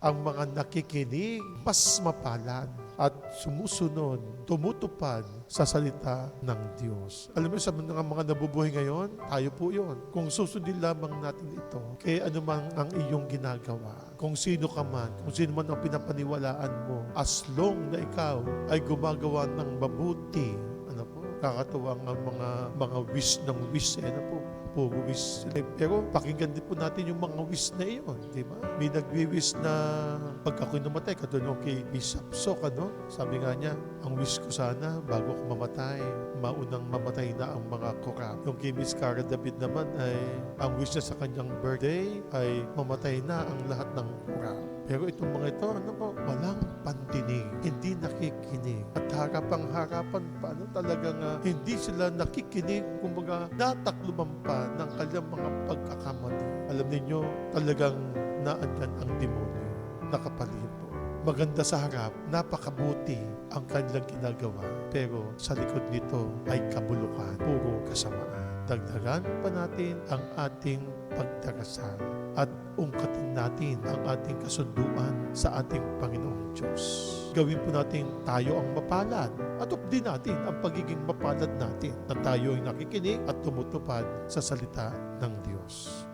Ang mga nakikinig, mas mapalad at sumusunod, tumutupad sa salita ng Diyos. Alam mo, sa mga nabubuhay ngayon, tayo po yun. Kung susundin lamang natin ito, kaya anumang ang iyong ginagawa, kung sino ka man, kung sino man ang pinapaniwalaan mo, as long na ikaw ay gumagawa ng mabuti, kakatuwang ang mga wish ng wish, puro wish. Pero pakinggan din po natin yung mga wish na iyon, di ba? May nagwi-wish na pag ako'y namatay, katulad kay Bishop Sok, sabi nga niya, ang wish ko sana, bago ko mamatay, maunang mamatay na ang mga korap. Yung kay Miss Cara David naman ay, ang wish niya sa kanyang birthday ay mamatay na ang lahat ng korap. Pero itong mga ito, walang pandinig, hindi nakikinig. At harapang-harapan pa, talagang hindi sila nakikinig, kumbaga natakluban pa ng kanilang mga pagkakamali. Alam ninyo, talagang naandyan ang demonyo, nakapalibot. Maganda sa harap, napakabuti ang kanilang ginagawa. Pero sa likod nito ay kabulukan, puro kasamaan. Dagdagan pa natin ang ating pagdarasal at ungkatin natin ang ating kasunduan sa ating Panginoong Diyos. Gawin po natin tayo ang mapalad at din natin ang pagiging mapalad natin na tayo ay nakikinig at tumutupad sa salita ng Diyos.